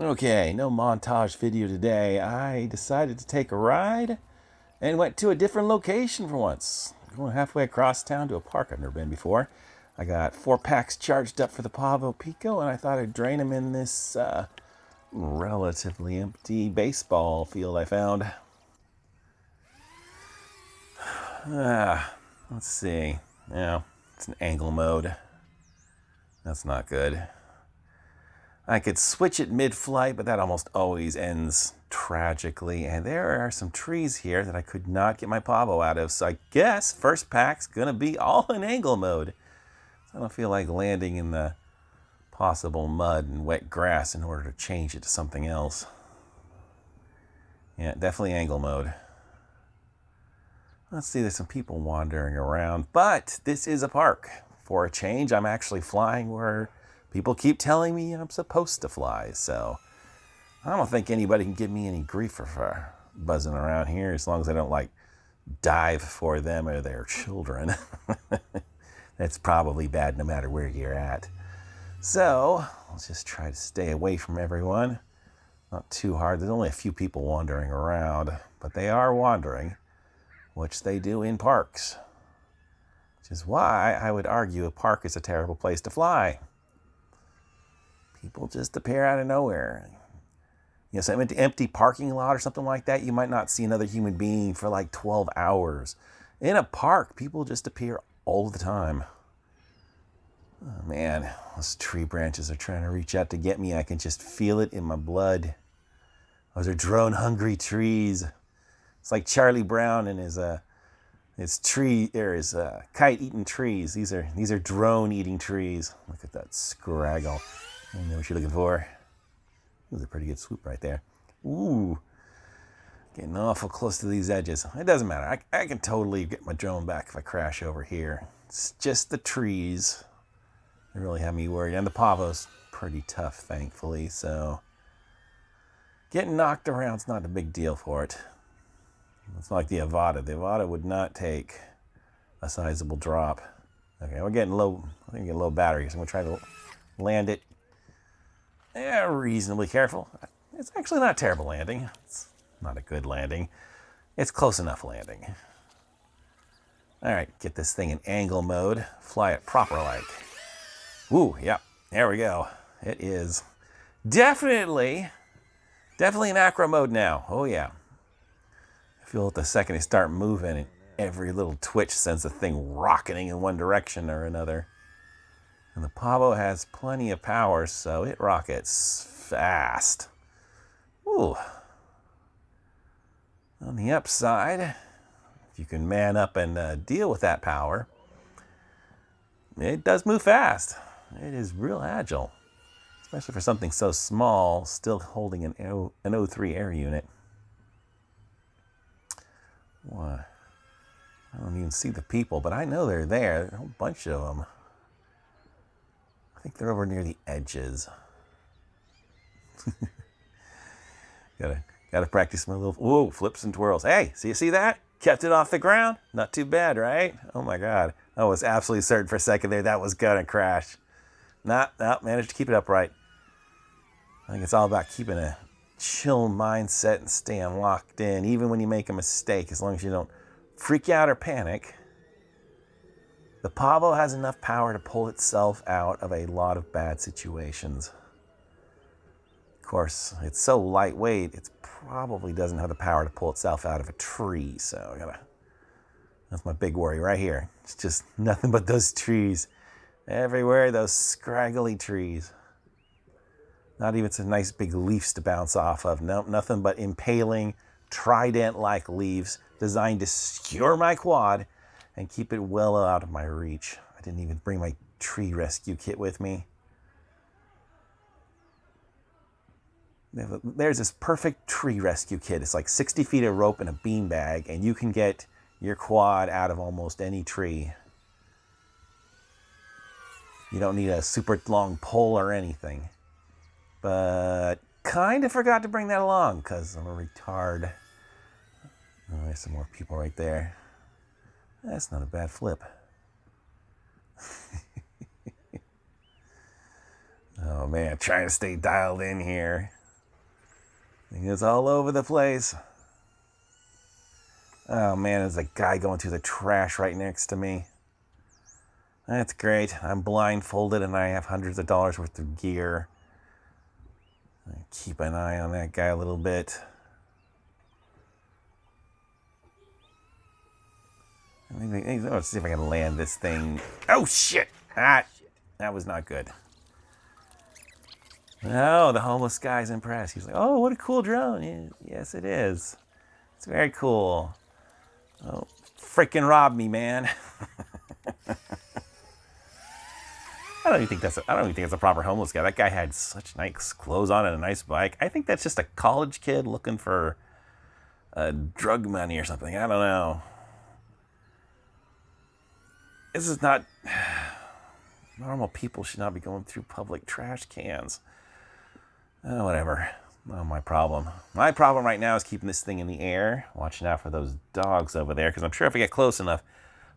Okay, no montage video today. I decided to take a ride and went to a different location for once. Going halfway across town to a park I've never been before. I got 4 packs charged up for the Pavo Pico, and I thought I'd drain them in this relatively empty baseball field I found. Let's see. Yeah, it's an angle mode. That's not good. I could switch it mid-flight, but that almost always ends tragically. And there are some trees here that I could not get my Pavo out of. So I guess first pack's gonna be all in angle mode. I don't feel like landing in the possible mud and wet grass in order to change it to something else. Yeah, definitely angle mode. Let's see, there's some people wandering around, but this is a park. For a change, I'm actually flying where people keep telling me I'm supposed to fly, so I don't think anybody can give me any grief for buzzing around here as long as I don't, like, dive for them or their children. That's probably bad no matter where you're at. So, let's just try to stay away from everyone. Not too hard. There's only a few people wandering around, but they are wandering, which they do in parks. Which is why I would argue a park is a terrible place to fly. People just appear out of nowhere. You know, some empty parking lot or something like that, you might not see another human being for like 12 hours. In a park, people just appear all the time. Oh man, those tree branches are trying to reach out to get me. I can just feel it in my blood. Those are drone-hungry trees. It's like Charlie Brown and his kite-eating trees. These are drone-eating trees. Look at that scraggle. I know what you're looking for. That was a pretty good swoop right there. Ooh, getting awful close to these edges. It doesn't matter. I can totally get my drone back if I crash over here. It's just the trees. They really have me worried. And the Pavo's pretty tough, thankfully, so getting knocked around's not a big deal for it. It's not like the Avata. The Avata would not take a sizable drop. Okay, we're getting low. I think we're getting low battery, so I'm going to try to land it. Yeah, reasonably careful. It's actually not a terrible landing. It's not a good landing. It's close enough landing. All right, get this thing in angle mode. Fly it proper like. Ooh, yep, there we go. It is definitely in acro mode now. Oh yeah. I feel it the second I start moving, and every little twitch sends the thing rocketing in one direction or another. And the Pavo has plenty of power, so it rockets fast. Ooh. On the upside, if you can man up and deal with that power, it does move fast. It is real agile, especially for something so small, still holding an O3 air unit. Why? I don't even see the people, but I know they're there. There's a whole bunch of them. I think they're over near the edges. Gotta practice my little, whoa, flips and twirls. Hey, so you see that? Kept it off the ground? Not too bad, right? Oh my God. I was absolutely certain for a second there that was gonna crash. Managed to keep it upright. I think it's all about keeping a chill mindset and staying locked in, even when you make a mistake, as long as you don't freak out or panic. The Pavo has enough power to pull itself out of a lot of bad situations. Of course, it's so lightweight, it probably doesn't have the power to pull itself out of a tree, so that's my big worry right here. It's just nothing but those trees. Everywhere, those scraggly trees. Not even some nice big leaves to bounce off of. Nope, nothing but impaling, trident-like leaves designed to skewer my quad and keep it well out of my reach. I didn't even bring my tree rescue kit with me. There's this perfect tree rescue kit. It's like 60 feet of rope and a beanbag, and you can get your quad out of almost any tree. You don't need a super long pole or anything. But kind of forgot to bring that along because I'm a retard. Oh, there's some more people right there. That's not a bad flip. Oh man, trying to stay dialed in here. It's all over the place. Oh man, there's a guy going through the trash right next to me. That's great. I'm blindfolded and I have hundreds of dollars worth of gear. I keep an eye on that guy a little bit. Let's see if I can land this thing. Oh shit! That was not good. Oh, the homeless guy's impressed. He's like, oh, what a cool drone. Yeah, yes, it is. It's very cool. Oh, freaking rob me, man. I don't even think that's a proper homeless guy. That guy had such nice clothes on and a nice bike. I think that's just a college kid looking for drug money or something. I don't know. This is not... Normal people should not be going through public trash cans. Oh, whatever. Not my problem. My problem right now is keeping this thing in the air, watching out for those dogs over there, because I'm sure if I get close enough,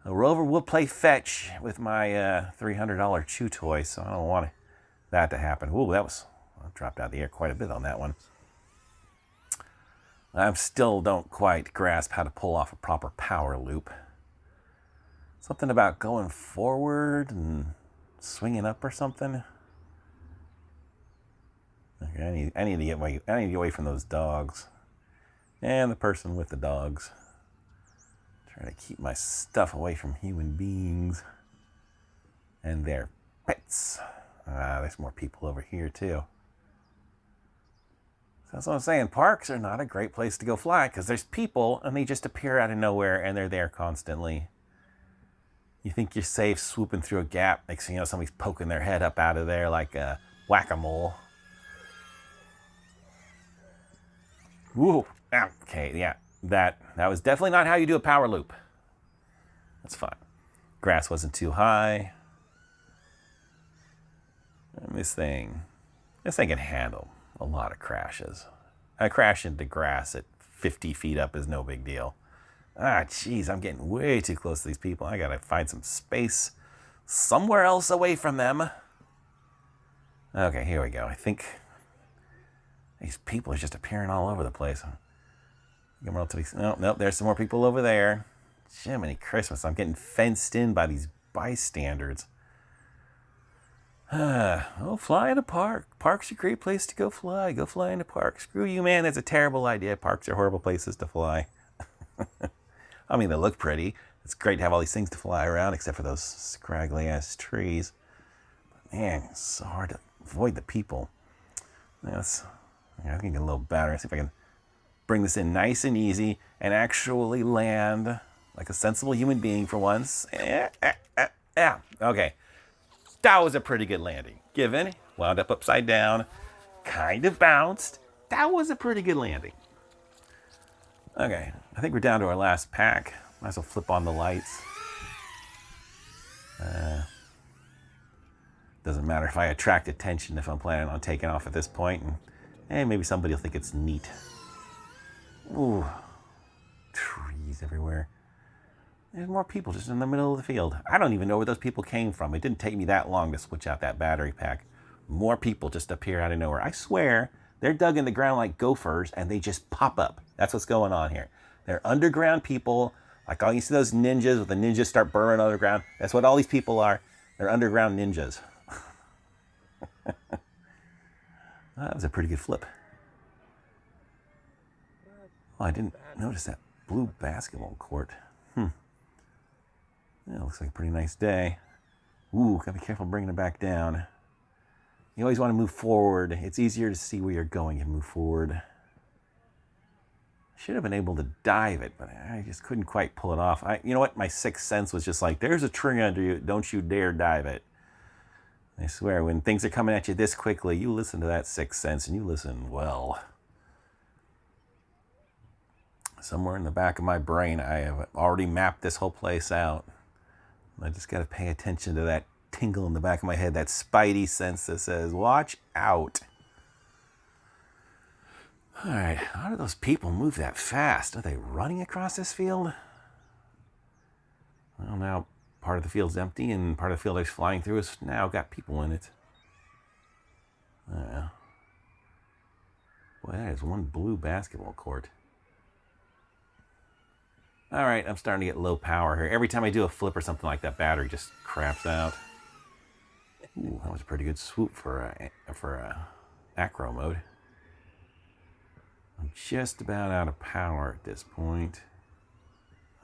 a rover will play fetch with my $300 chew toy, so I don't want that to happen. Ooh, I dropped out of the air quite a bit on that one. I still don't quite grasp how to pull off a proper power loop. Something about going forward and swinging up or something. Okay, I need to get away from those dogs and the person with the dogs. Trying to keep my stuff away from human beings and their pets. There's more people over here too. So that's what I'm saying. Parks are not a great place to go fly because there's people and they just appear out of nowhere and they're there constantly. You think you're safe swooping through a gap. Next thing you know, somebody's poking their head up out of there like a whack-a-mole. Woo! Okay, yeah. That was definitely not how you do a power loop. That's fine. Grass wasn't too high. And this thing can handle a lot of crashes. A crash into grass at 50 feet up is no big deal. Jeez, I'm getting way too close to these people. I gotta find some space somewhere else away from them. Okay, here we go. I think these people are just appearing all over the place. Nope, there's some more people over there. Jiminy Christmas, I'm getting fenced in by these bystanders. Fly in a park. Park's a great place to go fly. Go fly in a park. Screw you, man. That's a terrible idea. Parks are horrible places to fly. I mean, they look pretty. It's great to have all these things to fly around, except for those scraggly-ass trees. But man, it's so hard to avoid the people. I can get a little better. See if I can bring this in nice and easy and actually land like a sensible human being for once. Yeah. Okay. That was a pretty good landing. Given, wound up upside down, kind of bounced. That was a pretty good landing. Okay, I think we're down to our last pack. Might as well flip on the lights. Doesn't matter if I attract attention if I'm planning on taking off at this point. And maybe somebody will think it's neat. Ooh, trees everywhere. There's more people just in the middle of the field. I don't even know where those people came from. It didn't take me that long to switch out that battery pack. More people just appear out of nowhere. I swear, they're dug in the ground like gophers and they just pop up. That's what's going on here. They're underground people. Like all you see those ninjas, with the ninjas start burrowing underground. That's what all these people are. They're underground ninjas. That was a pretty good flip. Oh, I didn't notice that blue basketball court. Yeah, looks like a pretty nice day. Ooh, gotta be careful bringing it back down. You always want to move forward. It's easier to see where you're going and move forward. Should have been able to dive it, but I just couldn't quite pull it off. You know what? My sixth sense was just like, there's a tree under you. Don't you dare dive it. I swear, when things are coming at you this quickly, you listen to that sixth sense and you listen well. Somewhere in the back of my brain, I have already mapped this whole place out. I just got to pay attention to that tingle in the back of my head, that spidey sense that says, watch out. All right, how do those people move that fast? Are they running across this field? Well, now part of the field's empty and part of the field is flying through has now got people in it. Boy, Boy, that is one blue basketball court. All right, I'm starting to get low power here. Every time I do a flip or something like that, battery just craps out. Ooh, that was a pretty good swoop for acro mode. I'm just about out of power at this point.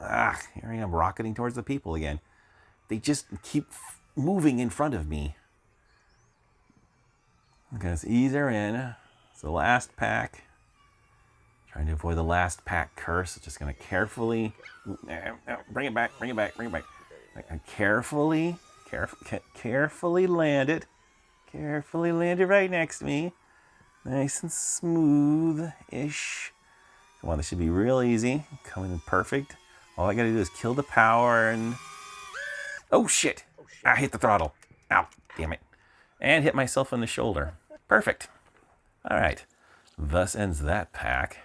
Ah, here I am rocketing towards the people again. They just keep moving in front of me. Okay, let's ease her in. It's the last pack. Trying to avoid the last pack curse. Just going to carefully... Bring it back, bring it back, bring it back. Carefully land it. Carefully land it right next to me. Nice and smooth-ish. Come on, this should be real easy. Coming in perfect. All I got to do is kill the power and... Oh, shit. I hit the throttle. Ow, damn it. And hit myself in the shoulder. Perfect. All right. Thus ends that pack.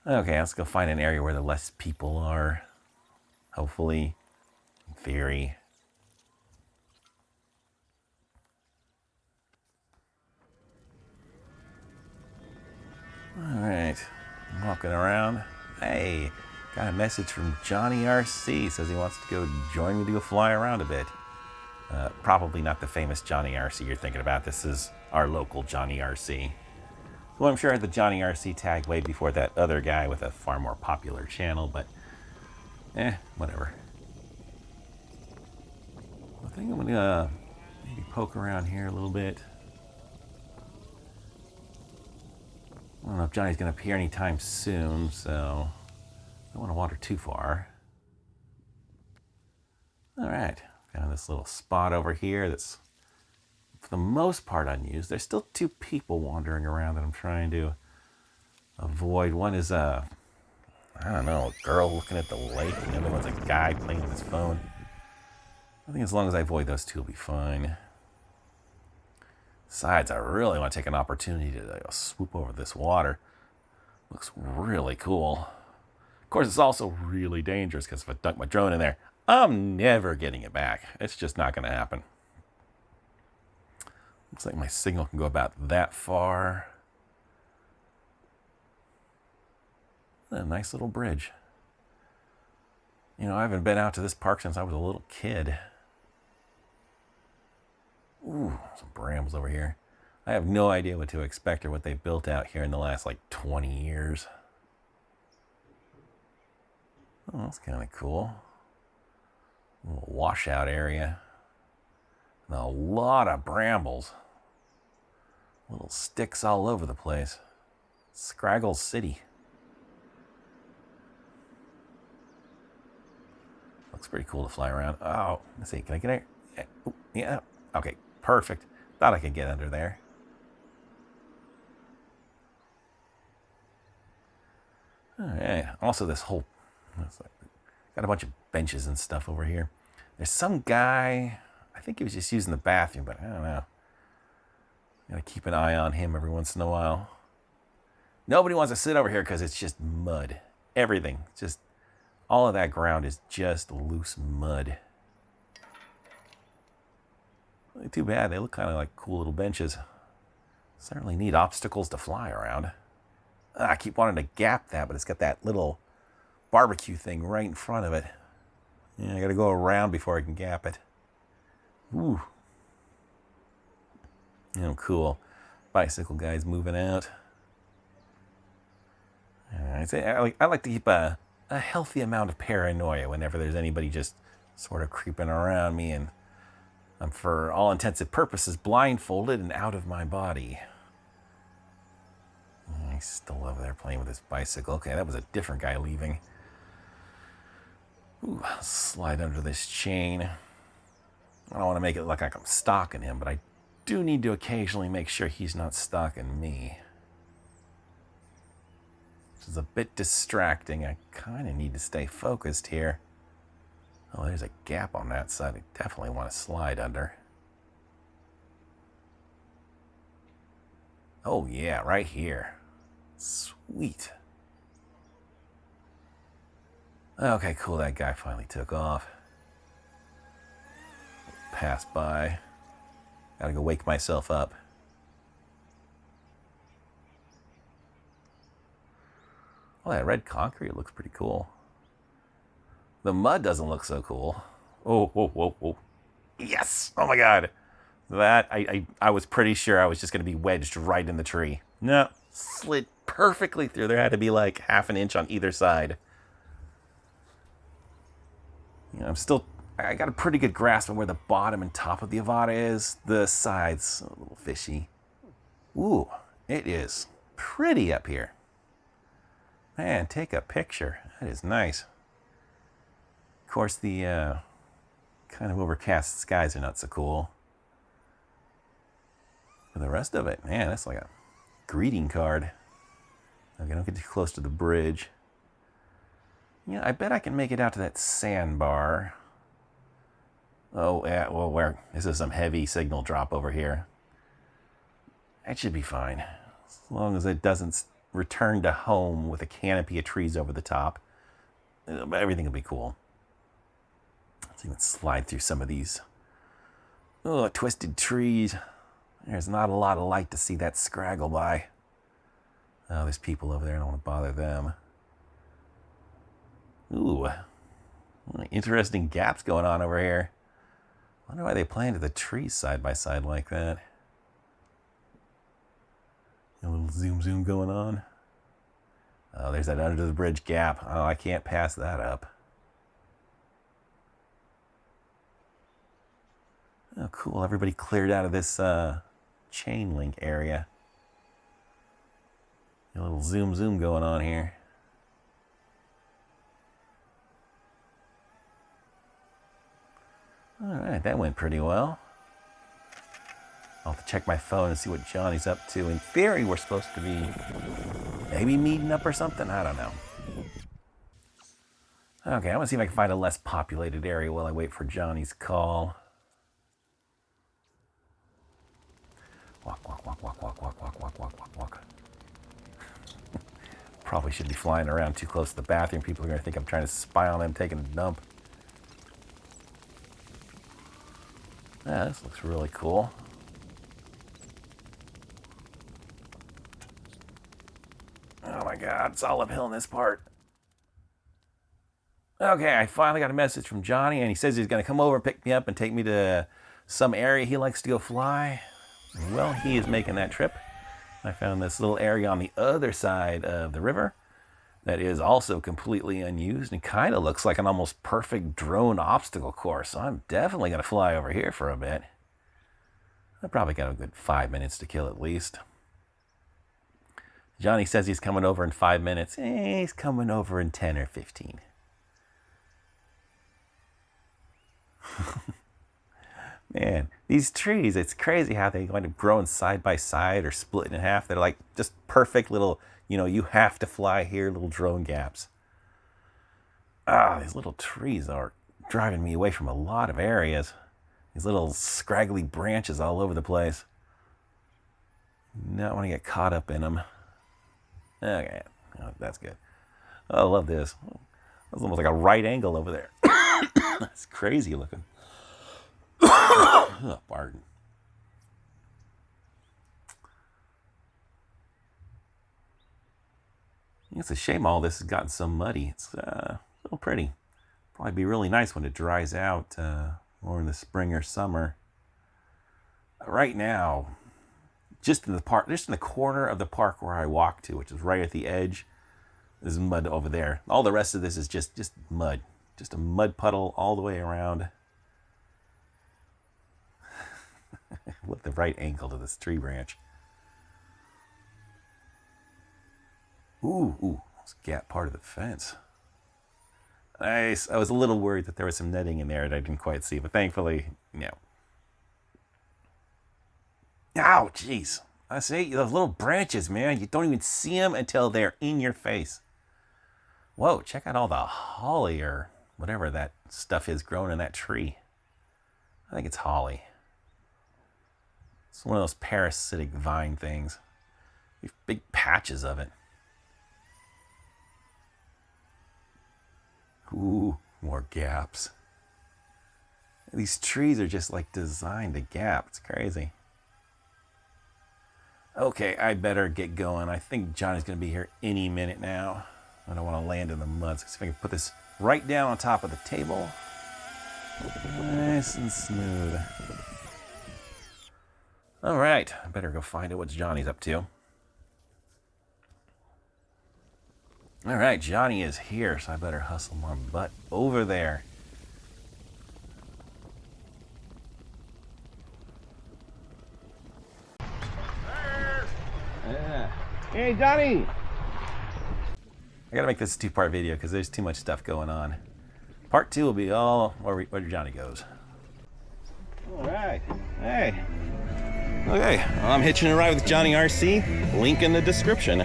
Okay, let's go find an area where the less people are. Hopefully. In theory. All right. I'm walking around. Hey, got a message from Johnny RC. Says he wants to go join me to go fly around a bit. Probably not the famous Johnny RC you're thinking about. This is our local Johnny RC. Who I'm sure had the Johnny RC tag way before that other guy with a far more popular channel, but whatever. I think I'm gonna maybe poke around here a little bit. I don't know if Johnny's gonna appear anytime soon, so I don't want to wander too far. All right, got this little spot over here that's for the most part unused. There's still two people wandering around that I'm trying to avoid. One is I don't know, a girl looking at the lake, and the other one's a guy playing with his phone. I think as long as I avoid those two, will be fine. Besides, I really want to take an opportunity to swoop over this water. Looks really cool. Of course, it's also really dangerous because if I dunk my drone in there, I'm never getting it back. It's just not going to happen. Looks like my signal can go about that far. A nice little bridge. You know, I haven't been out to this park since I was a little kid. Ooh, some brambles over here. I have no idea what to expect or what they've built out here in the last, 20 years. Oh, that's kind of cool. A little washout area. And a lot of brambles. Little sticks all over the place. Scraggle City. Looks pretty cool to fly around. Oh, let's see. Can I get there? Yeah. Okay, perfect. Thought I could get under there. All right. Also, this whole... got a bunch of benches and stuff over here. There's some guy... I think he was just using the bathroom, but I don't know. Gotta keep an eye on him every once in a while. Nobody wants to sit over here because it's just mud. Everything. Just... all of that ground is just loose mud. Too bad. They look kind of like cool little benches. Certainly need obstacles to fly around. I keep wanting to gap that, but it's got that little barbecue thing right in front of it. Yeah, I got to go around before I can gap it. Ooh. Cool. Bicycle guy's moving out. I like to keep a healthy amount of paranoia whenever there's anybody just sort of creeping around me, and I'm, for all intents and purposes, blindfolded and out of my body. He's still over there playing with his bicycle. Okay, that was a different guy leaving. Ooh, slide under this chain. I don't want to make it look like I'm stalking him, but I do need to occasionally make sure he's not stalking me. Which is a bit distracting. I kind of need to stay focused here. Oh, there's a gap on that side. I definitely want to slide under. Oh, yeah, right here. Sweet. Okay, cool. That guy finally took off. Passed by. Gotta go wake myself up. Oh, that red concrete looks pretty cool. The mud doesn't look so cool. Oh, whoa, whoa, whoa. Yes! Oh my god. That, I was pretty sure I was just going to be wedged right in the tree. No, slid perfectly through. There had to be like half an inch on either side. You know, I got a pretty good grasp on where the bottom and top of the Avata is. The sides, a little fishy. Ooh, it is pretty up here. Man, take a picture. That is nice. Of course, the kind of overcast skies are not so cool. For the rest of it, man, that's like a greeting card. Okay, don't get too close to the bridge. Yeah, I bet I can make it out to that sandbar. Oh, yeah, well, this is some heavy signal drop over here. That should be fine. As long as it doesn't return to home with a canopy of trees over the top. Everything will be cool. Let's even slide through some of these. Oh, twisted trees. There's not a lot of light to see that scraggle by. Oh, there's people over there. I don't want to bother them. Ooh, interesting gaps going on over here. I wonder why they planted the trees side by side like that. A little zoom going on. Oh, there's that under the bridge gap. Oh, I can't pass that up. Oh, cool. Everybody cleared out of this chain link area. A little zoom going on here. All right, that went pretty well. I'll have to check my phone and see what Johnny's up to. In theory, we're supposed to be maybe meeting up or something. I don't know. Okay, I'm gonna see if I can find a less populated area while I wait for Johnny's call. Walk. Probably should be flying around too close to the bathroom. People are gonna think I'm trying to spy on them taking a dump. Yeah, this looks really cool. Oh my god, it's all uphill in this part. Okay, I finally got a message from Johnny, and he says he's going to come over and pick me up and take me to some area he likes to go fly. Well, he is making that trip. I found this little area on the other side of the river that is also completely unused and kind of looks like an almost perfect drone obstacle course. So I'm definitely going to fly over here for a bit. I probably got a good 5 minutes to kill at least. Johnny says he's coming over in 5 minutes. He's coming over in 10 or 15. Man, these trees, it's crazy how they wind up growing side by side or splitting in half. They're like just perfect little, you have to fly here, little drone gaps. These little trees are driving me away from a lot of areas. These little scraggly branches all over the place. Not want to get caught up in them. Okay, that's good. Oh, I love this. That's almost like a right angle over there. That's crazy looking. Oh, pardon. It's a shame all this has gotten so muddy. It's so pretty. Probably be really nice when it dries out more in the spring or summer. Right now, just in the corner of the park where I walk to, which is right at the edge, there's mud over there. All the rest of this is just mud. Just a mud puddle all the way around. With the right angle to this tree branch. Ooh, it's a gap part of the fence. Nice. I was a little worried that there was some netting in there that I didn't quite see, but thankfully, no. Ow, jeez. I see those little branches, man. You don't even see them until they're in your face. Whoa, check out all the holly or whatever that stuff is growing in that tree. I think it's holly. It's one of those parasitic vine things. Big patches of it. Ooh, more gaps. These trees are just like designed to gap. It's crazy. Okay, I better get going. I think Johnny's going to be here any minute now. I don't want to land in the mud. So see if I can put this right down on top of the table. Nice and smooth. All right, I better go find out what Johnny's up to. All right, Johnny is here, so I better hustle my butt over there. Hey, Johnny! I gotta make this a two-part video because there's too much stuff going on. Part 2 will be all where Johnny goes. All right. Hey. Okay, well, I'm hitching a ride with Johnny RC. Link in the description.